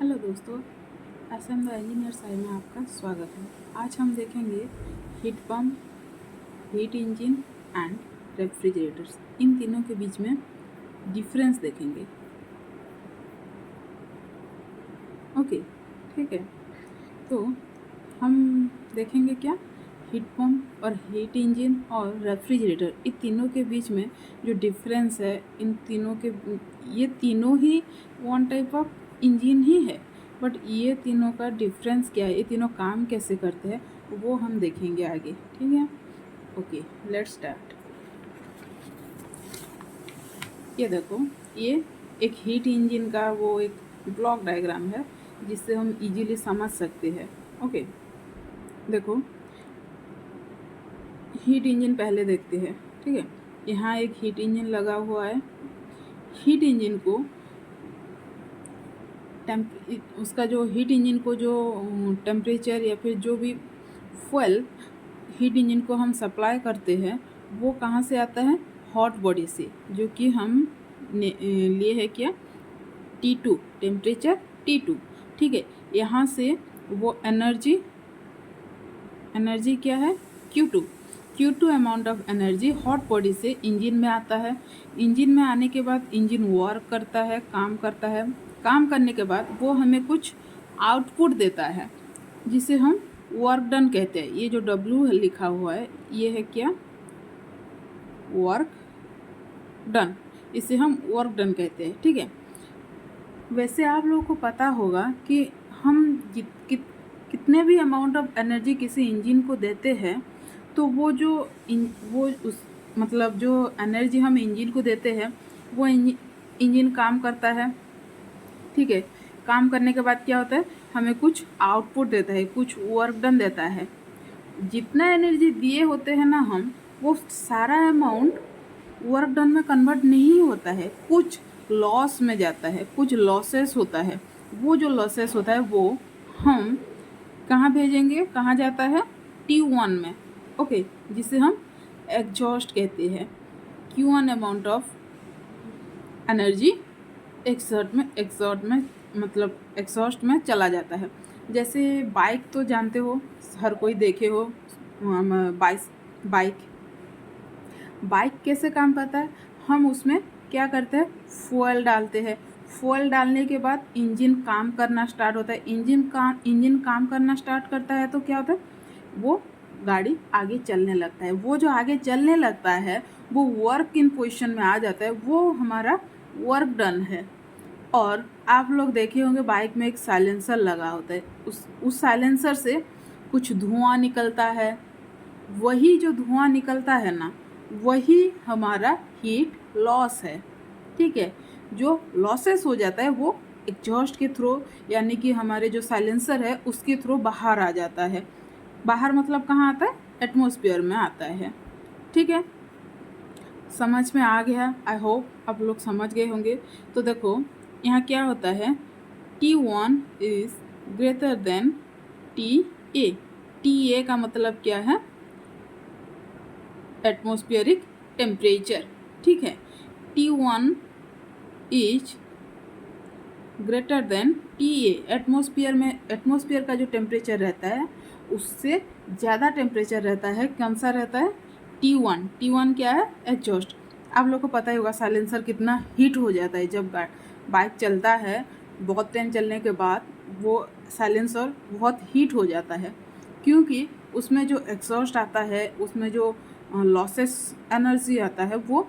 Hello दोस्तों, SM the engineer side में आपका स्वागत है। आज हम देखेंगे heat pump, heat engine and refrigerators. इन तीनों के बीच में डिफरेंस देखेंगे। ओके, ठीक है। तो हम देखेंगे क्या, हीट पंप और हीट इंजन और रेफ्रिजरेटर, इन तीनों के बीच में जो डिफरेंस है। इन तीनों के ये तीनों ही वन टाइप ऑफ इंजन ही है, बट ये तीनों का डिफरेंस क्या है, ये तीनों काम कैसे करते हैं, वो हम देखेंगे आगे। ठीक है, ओके, लेट्स स्टार्ट। ये देखो, ये एक हीट इंजन का वो एक ब्लॉक डायग्राम है जिससे हम इजीली समझ सकते हैं। ओके, देखो, हीट इंजन पहले देखते हैं। ठीक है, यहाँ एक हीट इंजन लगा हुआ है। हीट इंजन को उसका जो हीट इंजन को जो टेम्परेचर या फिर जो भी फ्यूल हीट इंजन को हम सप्लाई करते हैं, वो कहाँ से आता है? हॉट बॉडी से, जो कि हम लिए है क्या, T2, टेम्परेचर T2। ठीक है, यहाँ से वो एनर्जी क्या है? Q2 amount of energy hot body से इंजन में आता है। इंजन में आने के बाद इंजन वर्क करता है, काम करता है। काम करने के बाद वो हमें कुछ आउटपुट देता है जिसे हम वर्क डन कहते हैं। ये जो W लिखा हुआ है, ये है क्या? Work done. इसे हम वर्क डन कहते हैं। ठीक है, वैसे आप लोगों को पता होगा कि हम कितने भी अमाउंट ऑफ एनर्जी किसी इंजन को देते हैं, तो वो जो वो उस मतलब जो एनर्जी हम इंजन को देते हैं, वो इंजन काम करता है। ठीक है, काम करने के बाद क्या होता है? हमें कुछ आउटपुट देता है, कुछ वर्क डन देता है। जितना एनर्जी दिए होते हैं ना हम, वो सारा अमाउंट वर्क डन में कन्वर्ट नहीं होता है, कुछ लॉस में जाता है, कुछ लॉसेस होता है। वो जो लॉसेस होता है वो हम कहाँ भेजेंगे, कहाँ जाता है? T1 में। ओके, जिसे हम एग्जॉस्ट कहते हैं। Q1 amount of energy exhaust में मतलब एग्जॉस्ट में चला जाता है। जैसे बाइक तो जानते हो, हर कोई देखे हो। बाइक बाइक कैसे काम करता है? हम उसमें क्या करते हैं? फ्यूल डालते हैं। फ्यूल डालने के बाद इंजन काम करना स्टार्ट होता है। इंजन काम करना स्टार्ट करता है तो क्या होता है? वो गाड़ी आगे चलने लगता है। वो जो आगे चलने लगता है, वो वर्क इन पोजीशन में आ जाता है। वो हमारा वर्क डन है। और आप लोग देखे होंगे बाइक में एक साइलेंसर लगा होता है। उस साइलेंसर से कुछ धुआं निकलता है। वही जो धुआं निकलता है ना, वही हमारा हीट लॉस है। ठीक है, जो लॉसेस हो जाता है वो एग्जॉस्ट के थ्रू, यानी कि हमारे जो साइलेंसर है उसके थ्रू बाहर आ जाता है। बाहर मतलब कहाँ आता है? एटमॉस्फेयर में आता है। ठीक है, समझ में आ गया? आई होप आप लोग समझ गए होंगे। तो देखो, यहाँ क्या होता है? T1 is greater than TA। TA का मतलब क्या है? Atmospheric temperature. ठीक है, T1 is greater than TA। Atmosphere का जो टेम्परेचर रहता है उससे ज़्यादा टेम्परेचर रहता है। कौन सा रहता है? T1 क्या है? एग्जॉस्ट। आप लोग को पता ही होगा साइलेंसर कितना हीट हो जाता है जब बाइक चलता है। बहुत टाइम चलने के बाद वो साइलेंसर बहुत हीट हो जाता है, क्योंकि उसमें जो एग्जॉस्ट आता है, उसमें जो लॉसेस एनर्जी आता है, वो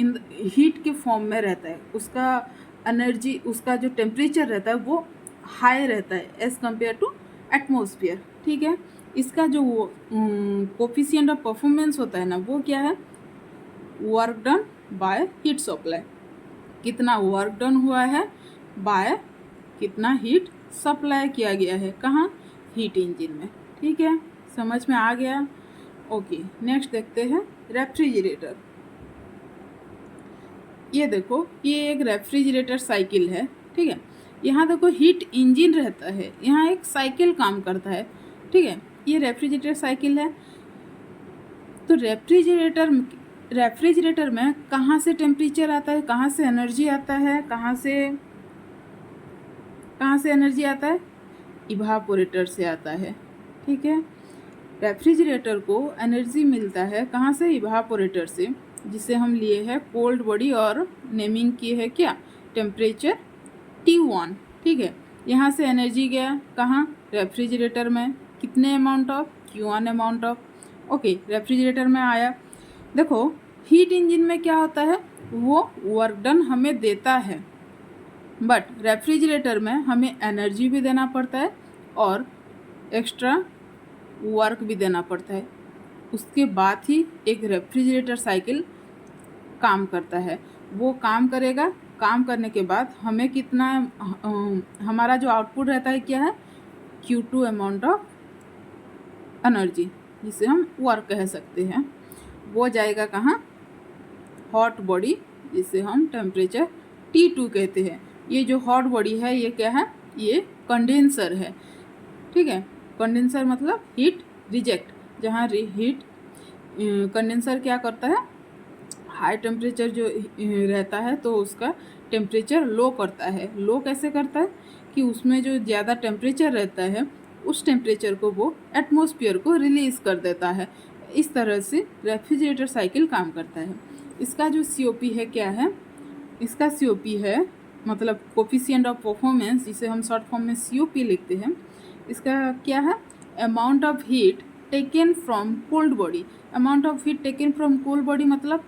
इन हीट के फॉर्म में रहता है। उसका एनर्जी, उसका जो टेम्परेचर रहता है वो हाई रहता है एज़ कम्पेयर टू एटमॉस्फेयर। ठीक है, इसका जो कोफिशिएंट ऑफ परफॉर्मेंस होता है ना, वो क्या है? Work done by heat supply. कितना वर्क डन हुआ है बाय कितना हीट सप्लाई किया गया है, कहाँ? हीट इंजन में। ठीक है, समझ में आ गया? ओके, नेक्स्ट देखते हैं रेफ्रिजरेटर। ये देखो, ये एक रेफ्रिजरेटर साइकिल है। ठीक है, यहाँ देखो हीट इंजन रहता है, यहाँ एक साइकिल काम करता है। ठीक है, ये रेफ्रिजरेटर साइकिल है। तो रेफ्रिजरेटर में कहाँ से टेम्परेचर आता है, कहाँ से एनर्जी आता है, कहाँ से कहाँ से एनर्जी आता है? इवापोरेटर से आता है। ठीक है, रेफ्रिजरेटर को एनर्जी मिलता है कहाँ से? इवापोरेटर से, जिसे हम लिए है कोल्ड बॉडी और नेमिंग की है क्या? Temperature T1। ठीक है, यहाँ से एनर्जी गया कहाँ? रेफ्रिजरेटर में। कितने amount of? Q1 amount of. Okay, refrigerator में आया। देखो, हीट इंजन में क्या होता है? वो वर्क डन हमें देता है, बट रेफ्रिजरेटर में हमें एनर्जी भी देना पड़ता है और एक्स्ट्रा वर्क भी देना पड़ता है। उसके बाद ही एक रेफ्रिजरेटर साइकिल काम करता है। वो काम करेगा, काम करने के बाद हमें कितना हमारा जो आउटपुट रहता है क्या है? Q2 अमाउंट ऑफ एनर्जी, जिसे हम वर्क कह सकते हैं। वो जाएगा कहाँ? हॉट बॉडी, जिसे हम टेम्परेचर T2 कहते हैं। ये जो हॉट बॉडी है ये क्या है? ये कंडेंसर है। ठीक है, कंडेंसर मतलब हीट रिजेक्ट, जहाँ हीट कंडेंसर क्या करता है? हाई टेम्परेचर जो रहता है तो उसका टेम्परेचर लो करता है। लो कैसे करता है? कि उसमें जो ज़्यादा टेम्परेचर रहता है उस टेम्परेचर को वो एटमॉस्फेयर को रिलीज़ कर देता है। इस तरह से रेफ्रिजरेटर साइकिल काम करता है। इसका जो COP है क्या है? इसका COP है मतलब कोफिशिएंट ऑफ परफॉर्मेंस, जिसे हम शॉर्ट फॉर्म में COP लिखते हैं। इसका क्या है? Amount of heat taken from cold body. Amount of heat taken from cold body मतलब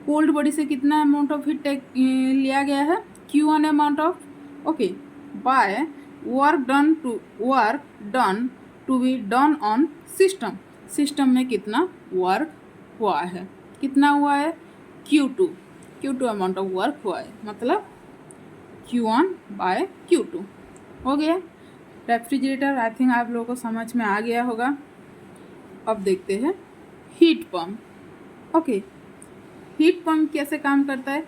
कोल्ड बॉडी से कितना अमाउंट ऑफ हीट लिया गया है? Q1 amount of. Okay, by work done to be done on system. System में कितना work हुआ है? कितना हुआ है? Q2 अमाउंट ऑफ वर्क हुआ है, मतलब Q1 बाय Q2 हो गया। रेफ्रिजरेटर आई थिंक आप लोगों को समझ में आ गया होगा। अब देखते हैं heat pump. Okay, heat pump कैसे काम करता है?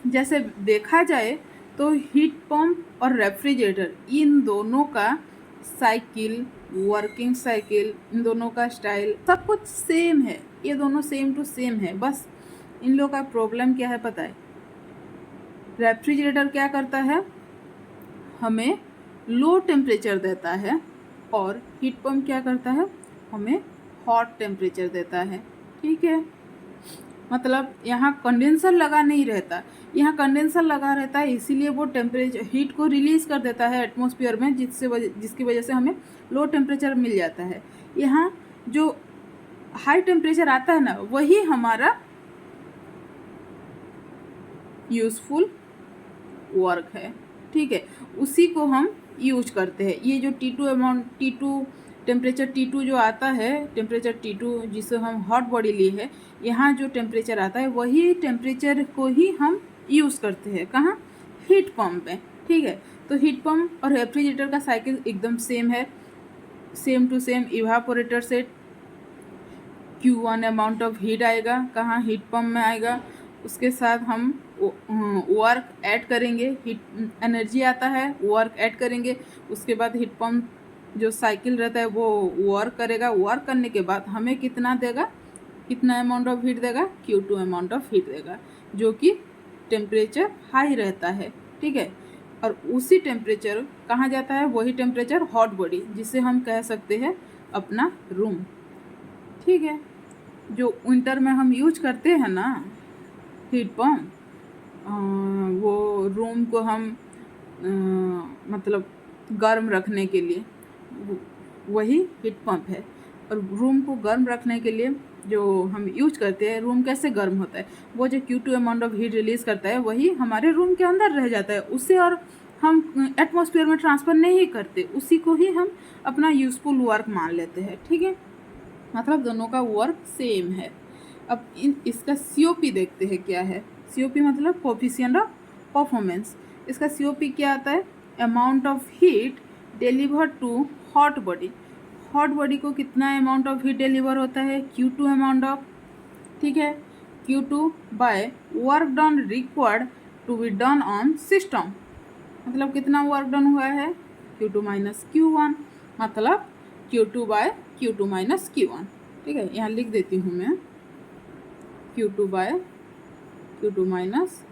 जैसे देखा जाए तो हीट पंप और रेफ्रिजरेटर इन दोनों का साइकिल, वर्किंग साइकिल, इन दोनों का स्टाइल सब कुछ सेम है। ये दोनों सेम टू सेम है। बस इन लोगों का प्रॉब्लम क्या है पता है? रेफ्रिजरेटर क्या करता है? हमें लो टेम्परेचर देता है और हीट पंप क्या करता है? हमें हॉट टेम्परेचर देता है। ठीक है, मतलब यहाँ कंडेंसर लगा नहीं रहता, यहाँ कंडेंसर लगा रहता है, इसीलिए वो टेम्परेचर हीट को रिलीज़ कर देता है एटमॉस्फेयर में, जिसकी वजह से हमें लो टेम्परेचर मिल जाता है। यहाँ जो हाई टेम्परेचर आता है ना, वही हमारा यूज़फुल वर्क है। ठीक है, उसी को हम यूज करते हैं। ये जो T2 टेम्परेचर T2 जो आता है, टेम्परेचर T2 जिसे हम हॉट बॉडी लिए है, यहाँ जो टेम्परेचर आता है वही टेम्परेचर को ही हम यूज़ करते हैं। कहाँ? हीट पंप में। ठीक है, तो हीट पंप और रेफ्रिजरेटर का साइकिल एकदम सेम है, सेम टू सेम। इवापोरेटर से Q1 अमाउंट ऑफ हीट आएगा, कहाँ? हीट पंप में आएगा। उसके साथ हम वर्क ऐड करेंगे, हीट एनर्जी आता है, वर्क ऐड करेंगे। उसके बाद हीट पंप जो साइकिल रहता है वो वर्क करेगा। वर्क करने के बाद हमें कितना देगा? कितना अमाउंट ऑफ हीट देगा? Q2 अमाउंट ऑफ हीट देगा, जो कि टेम्परेचर हाई रहता है। ठीक है, और उसी टेम्परेचर कहाँ जाता है? वही टेम्परेचर हॉट बॉडी, जिसे हम कह सकते हैं अपना रूम। ठीक है, जो विंटर में हम यूज करते हैं ना हीट पंप, वो रूम को हम मतलब गर्म रखने के लिए वही हीट पंप है। और रूम को गर्म रखने के लिए जो हम यूज करते हैं, रूम कैसे गर्म होता है? वो जो Q2 amount of heat release करता है वही हमारे रूम के अंदर रह जाता है, उससे और हम एटमॉस्फेयर में ट्रांसफ़र नहीं करते, उसी को ही हम अपना यूज़फुल वर्क मान लेते हैं। ठीक है, मतलब दोनों का वर्क सेम है। अब इसका COP देखते हैं क्या है। COP मतलब कोफिशिएंट ऑफ परफॉर्मेंस। इसका COP क्या आता है? Amount of heat deliver to hot body. Hot body को कितना अमाउंट ऑफ हीट डिलीवर होता है? Q2 amount of. ठीक है, Q2 by work done required to be done on system. मतलब कितना वर्क डन हुआ है? Q2 माइनस Q1, मतलब Q2 by Q2 minus Q1। ठीक है, यहाँ लिख देती हूँ मैं Q2 by Q2 minus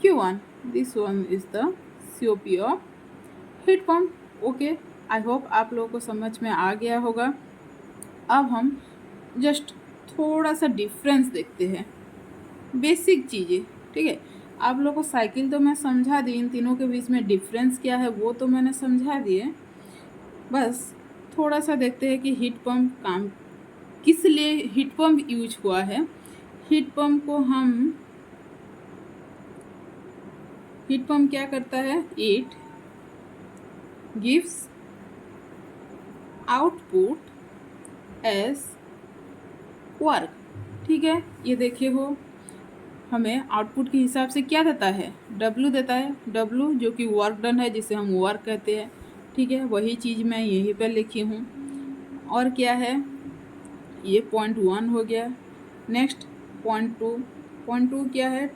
Q1. This one is the COP of heat pump. Okay, I hope आप लोगों को समझ में आ गया होगा. अब हम जस्ट थोड़ा सा डिफरेंस देखते हैं, बेसिक चीज़ें. ठीक है, आप लोगों को साइकिल तो मैं समझा दी, इन तीनों के बीच में डिफरेंस क्या है वो तो मैंने समझा दिए. बस थोड़ा सा देखते हैं कि हीट पंप काम किस लिए हीट पंप यूज हुआ है. हीट पंप क्या करता है, it gives output as work. ठीक है, ये देखिए हो, हमें आउटपुट के हिसाब से क्या देता है, W देता है. W जो कि वर्क डन है, जिसे हम वर्क कहते हैं. ठीक है, वही चीज़ मैं यहीं पर लिखी हूँ. और क्या है, ये पॉइंट 1 हो गया. नेक्स्ट पॉइंट टू क्या है,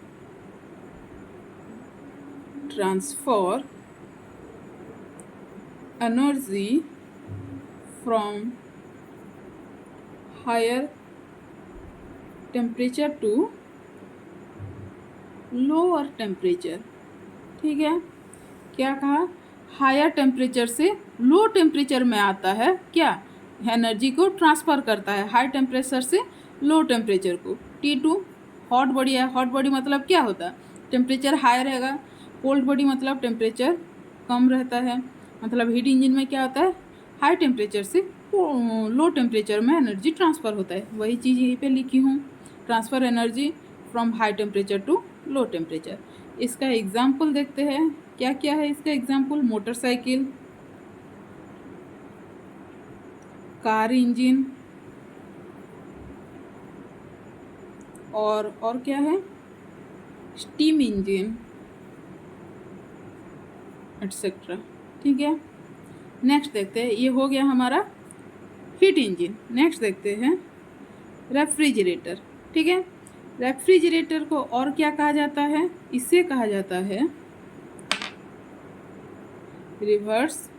transfer energy from higher temperature to lower temperature. ठीक है, क्या कहा, हायर टेम्परेचर से लो टेम्परेचर में आता है, क्या एनर्जी को ट्रांसफ़र करता है हाई टेम्परेचर से लो टेम्परेचर को. T2 हॉट बॉडी है. हॉट बॉडी मतलब क्या होता है, टेम्परेचर हाई रहेगा. कोल्ड बॉडी मतलब टेम्परेचर कम रहता है. मतलब हीट इंजन में क्या होता है, हाई टेम्परेचर से लो टेम्परेचर में एनर्जी ट्रांसफ़र होता है. वही चीज़ यहीं पे लिखी हूँ, transfer energy from high temperature to low temperature. इसका एग्जाम्पल देखते हैं, क्या क्या है इसका एग्जाम्पल, मोटरसाइकिल, कार इंजन, और क्या है, स्टीम इंजन एटसेट्रा. ठीक है, नेक्स्ट देखते हैं, ये हो गया हमारा हीट इंजन. नेक्स्ट देखते हैं रेफ्रिजरेटर. ठीक है, रेफ्रिजरेटर को और क्या कहा जाता है, इसे कहा जाता है रिवर्स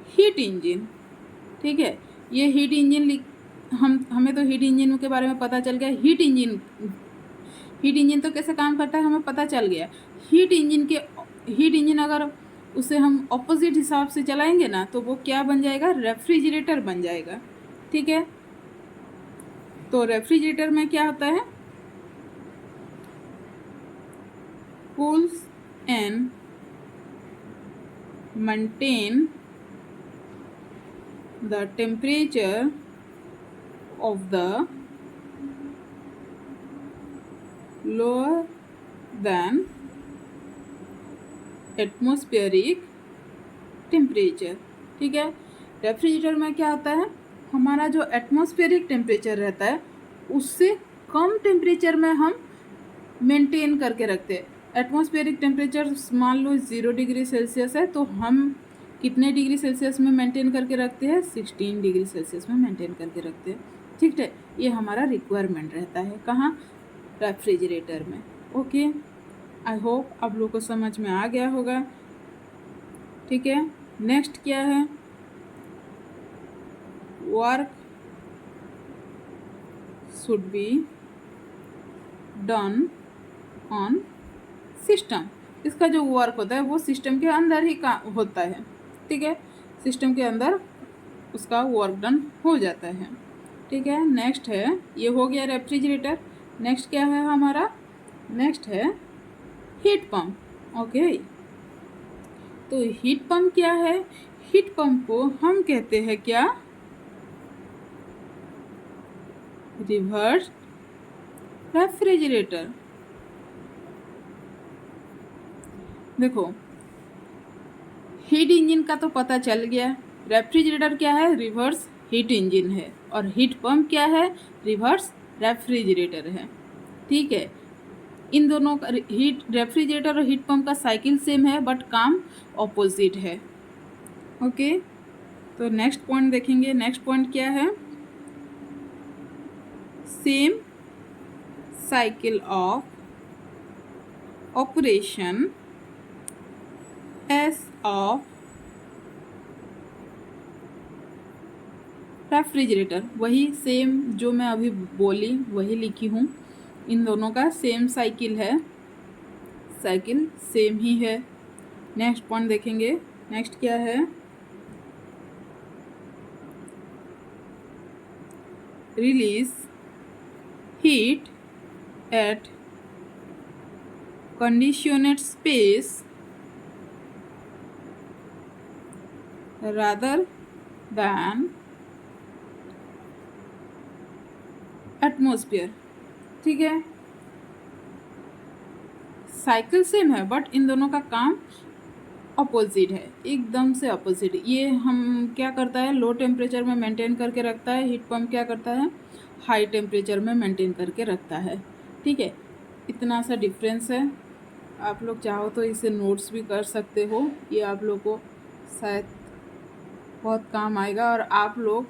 हीट इंजन. ठीक है, ये हीट इंजन हमें तो हीट इंजन के बारे में पता चल गया. हीट इंजन तो कैसे काम करता है हमें पता चल गया. हीट इंजन अगर उसे हम ऑपोजिट हिसाब से चलाएंगे ना, तो वो क्या बन जाएगा, रेफ्रिजरेटर बन जाएगा. ठीक है, तो रेफ्रिजरेटर में क्या होता है, cools and maintain the temperature of the lower than atmospheric temperature. ठीक है, रेफ्रिजरेटर में क्या होता है, हमारा जो एटमॉस्फेरिक टेम्परेचर रहता है उससे कम टेम्परेचर में हम मेंटेन करके रखते हैं. एटमॉस्फेरिक टेम्परेचर मान लो 0 डिग्री सेल्सियस है, तो हम कितने डिग्री सेल्सियस में मेंटेन करके रखते हैं, 16 डिग्री सेल्सियस में मेंटेन करके रखते हैं. ठीक है, ये हमारा रिक्वायरमेंट रहता है कहाँ, रेफ्रिजरेटर में. ओके, आई होप आप लोग को समझ में आ गया होगा. ठीक है, नेक्स्ट क्या है, work should be done on system. इसका जो वर्क होता है वो सिस्टम के अंदर ही काम होता है. ठीक है, सिस्टम के अंदर उसका वर्क डन हो जाता है. ठीक है, नेक्स्ट है, ये हो गया रेफ्रिजरेटर. नेक्स्ट क्या है हमारा, नेक्स्ट है हीट पंप. ओके, तो हीट पंप क्या है, हीट पंप को हम कहते हैं क्या, रिवर्स रेफ्रिजरेटर. देखो, हीट इंजन का तो पता चल गया, रेफ्रिजरेटर क्या है, रिवर्स हीट इंजन है, और हीट पंप क्या है, रिवर्स रेफ्रिजरेटर है. ठीक है, इन दोनों का रेफ्रिजरेटर और हीट पंप का साइकिल सेम है बट काम ऑपोजिट है. ओके, तो नेक्स्ट पॉइंट देखेंगे. नेक्स्ट पॉइंट क्या है, same cycle of operation S of refrigerator. वही सेम जो मैं अभी बोली वही लिखी हूँ, इन दोनों का सेम साइकिल है. साइकिल सेम ही है। नेक्स्ट पॉइंट देखेंगे। नेक्स्ट क्या है, release heat at conditioned space rather than atmosphere। ठीक है, साइकिल सेम है बट इन दोनों का काम अपोजिट है, एकदम से अपोजिट। ये हम क्या करता है, लो टेम्परेचर में मेंटेन करके रखता है, हीट पंप क्या करता है, हाई टेम्परेचर में मेंटेन करके रखता है। ठीक है, इतना सा डिफरेंस है। आप लोग चाहो तो इसे नोट्स भी कर सकते हो, ये आप लोग को शायद बहुत काम आएगा। और आप लोग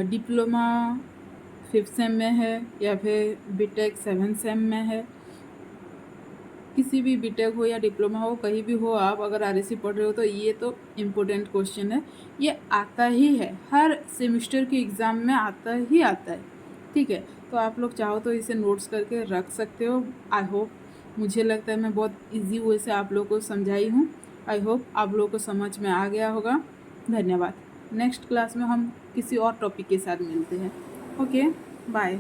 डिप्लोमा 5th सेम में है या फिर बीटेक 7th सेम में है, किसी भी बीटेक हो या डिप्लोमा हो, कहीं भी हो, आप अगर आरएससी पढ़ रहे हो तो ये तो इम्पोर्टेंट क्वेश्चन है, ये आता ही है, हर सेमेस्टर के एग्ज़ाम में आता ही आता है। ठीक है, तो आप लोग चाहो तो इसे नोट्स करके रख सकते हो। आई होप, मुझे लगता है मैं बहुत इजी वे से आप लोग को समझाई हूँ। आई होप आप लोग को समझ में आ गया होगा। धन्यवाद। नेक्स्ट क्लास में हम किसी और टॉपिक के साथ मिलते हैं। Okay, bye.